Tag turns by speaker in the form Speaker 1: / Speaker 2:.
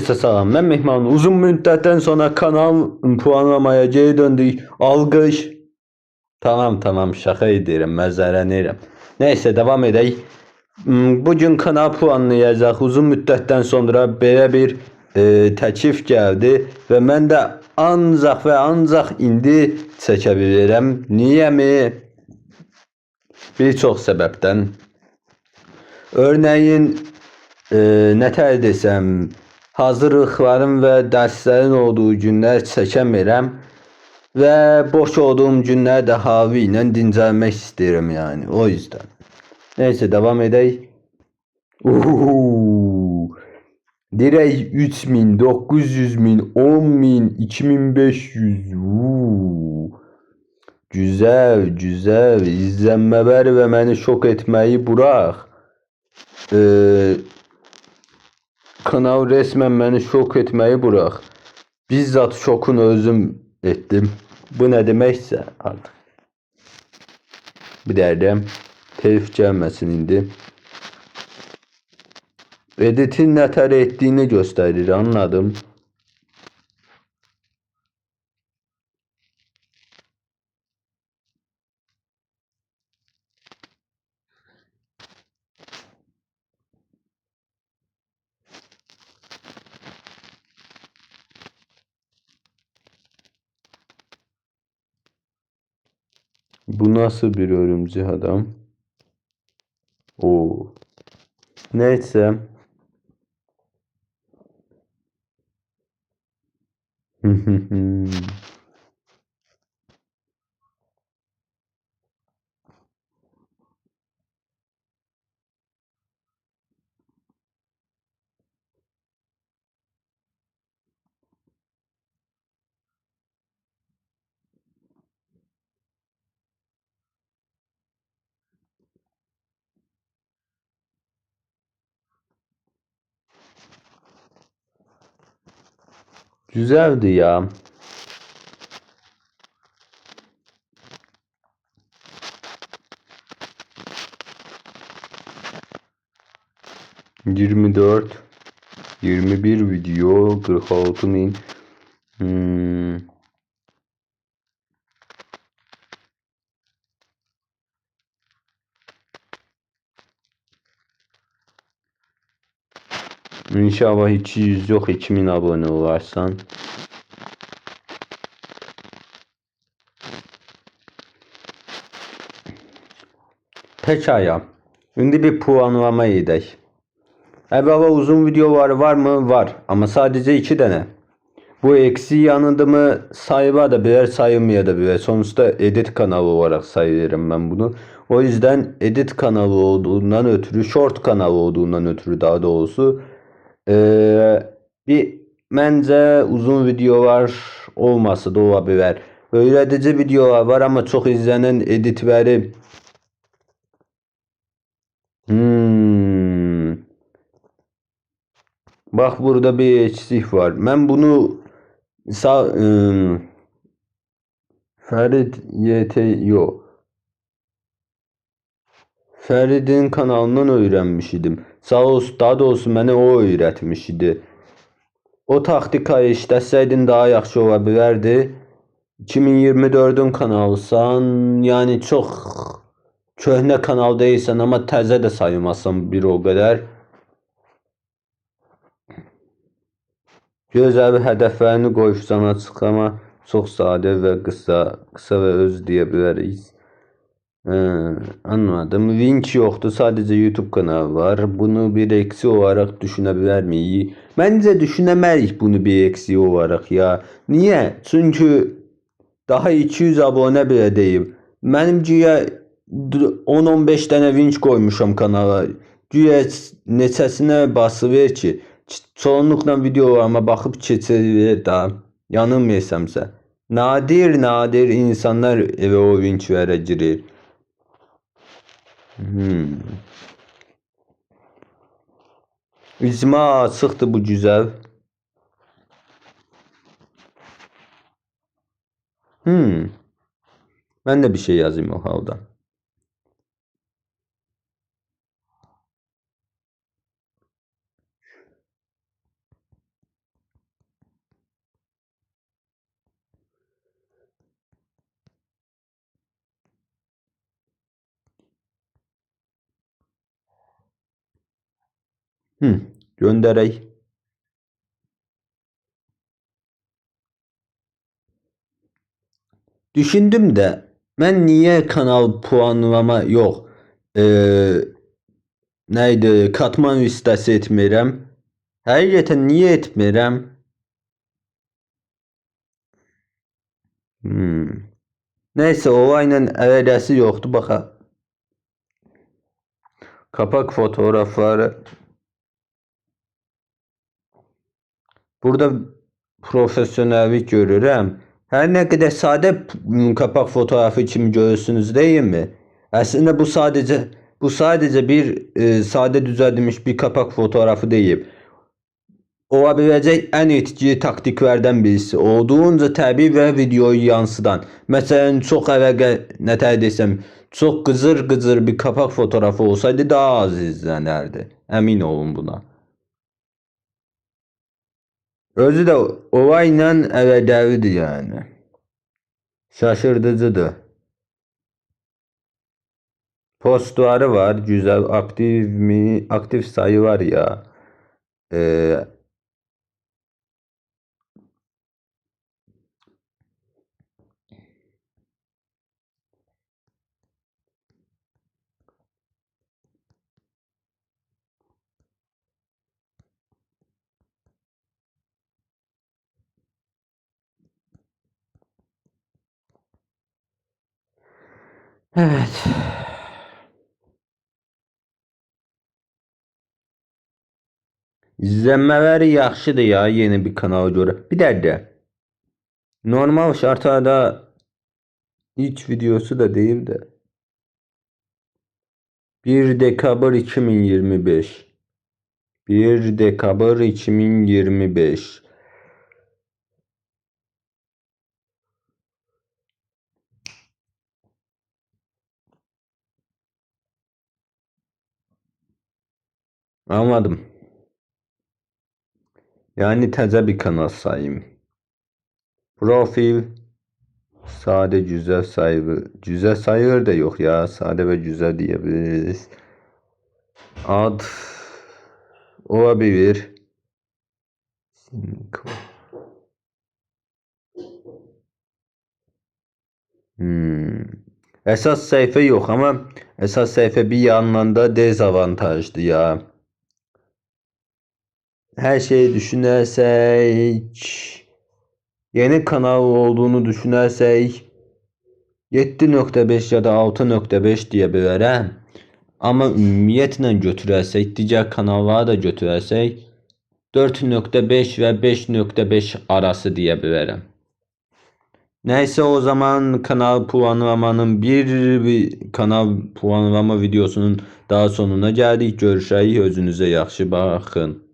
Speaker 1: Salam, ben Mehman. Uzun müddetten sonra kanal puanlamaya geri döndük. Alkış. Tamam şaka ederim, məzələnirəm. Neyse devam edək. Bugün kanal puanlayacaq. Uzun müddətdən sonra belə bir təklif gəldi və mən də ancaq və ancaq indi çəkə bilirəm. Niyəmi? Bir çox səbəbdən. Örneğin nətər desəm, hazırlıqların və dərslərin olduğu günlər çəkəmirəm və boş olduğum günlər də hava ilə dincəlmək istəyirəm yani, o yüzden. Neyse devam edək. Direkt 3000, 900.000, 10.000, 2500. Güzel. İzlenmələr və məni şok etməyi bırak. Kanal resmen beni şok etmeyi bırak. Bizzat şokunu özüm ettim. Bu ne demekse artık. Bir derdim. Telif gelmesin indi. Editin nətər ettiğini gösterir, anladım. Bu nasıl bir örümcek adam? Oo. Neyse. Güzeldi ya. ...24... ...21 video... ...46.000... İnşallah 200 yok, 2000 abone olarsan. Pekala. Şimdi bir puanlama edək. Əvvəla uzun videoları var mı? Var. Ama sadece 2 tane. Bu eksi yanında mı sayıla da birer, sayılmaya da birer. Sonuçta edit kanalı olarak sayıyorum ben bunu. O yüzden edit kanalı olduğundan ötürü, short kanalı olduğundan ötürü daha doğrusu bir məncə uzun videolar olması da ola bilər. Öyrədici videolar var ama çok izlenen editləri Bak burada bir eksik var. Ben bunu Ferit YT yok. Ferit'in kanalından öğrenmişidim. Sağ olsun, daha doğrusu mənə o öyrətmiş idi. O taktikayı işləsəydin daha yaxşı ola bilərdi. 2024'ün kanalsan, yani çok köhnə kanal değilsən ama təzə də sayılmazsan bir o qədər. Gözəl bir hədəflərini qoyursan açıqlama. Çox sadə və qısa və öz deyə bilərik. Anladım. Link yoktu. Sadece YouTube kanalı var. Bunu bir eksi olarak düşünebilir miyiz? Bence düşünemeyiz bunu bir eksi olarak ya. Niye? Çünkü daha 200 abone bile değil. Benim güya 10-15 tane vinç koymuşam kanala. Güya neçəsinə basıver ki, çoğunlukla videolarıma bakıp keçirir da. Yanılmıyorsamsa. Nadir insanlar eve o vinçlere girir. İcma açıqdır, bu güzel. Ben de bir şey yazayım o halda. Hı, gönderək. Düşündüm de ben niye kanal puanlama yok. Neydi katman listesi etmirəm. Həqiqətən niye etmirəm? Neyse olayla əlaqəsi yoktu. Baxa. Kapak fotoğrafları. Burada profesyonellik görürəm. Her ne kadar sade kapak fotoğrafı kimi görürsünüz değil mi? Aslında bu sadece bir sade düzəltilmiş bir kapak fotoğrafı değil. Olabiləcək ən etkili taktiklərdən birisi. Olduğunca təbii və videoyu yansıdan. Məsələn, çox əlaqə nətər desəm, çox qızır-qızır bir kapak fotoğrafı olsaydı daha az izlənərdi. Əmin olun buna. Özü də olayla əlaqəlidir yəni. Şaşırtıcıdır. Postları var, güzel, aktif mi? Aktif sayı var ya. Evet. İzlenmələri yaxşıdır ya yeni bir kanala görə. Bir dəqiqə. Normal şartlarda ilk videosu da değil de 1 dekabr 2025 1 dekabr 2025 Anladım. Yani təzə bir kanal sayayım. Profil sade güzel sayı. Güzel sayılır da yok ya. Sade ve güzel diyebiliriz. Ad olabilir. Esas sayfa yok ama esas sayfa bir yandan da dezavantajlı ya. Her şeyi düşünersek, yeni kanal olduğunu düşünersek 7.5 ya da 6.5 diye bilərəm. Ama ümumiyyətlə götürərsək, digər kanallara da götürərsək 4.5 ve 5.5 arası diye bilərəm. Neyse o zaman kanal puanlamanın bir kanal puanlama videosunun daha sonuna geldik. Görüşək. Özünüzə yaxşı baxın.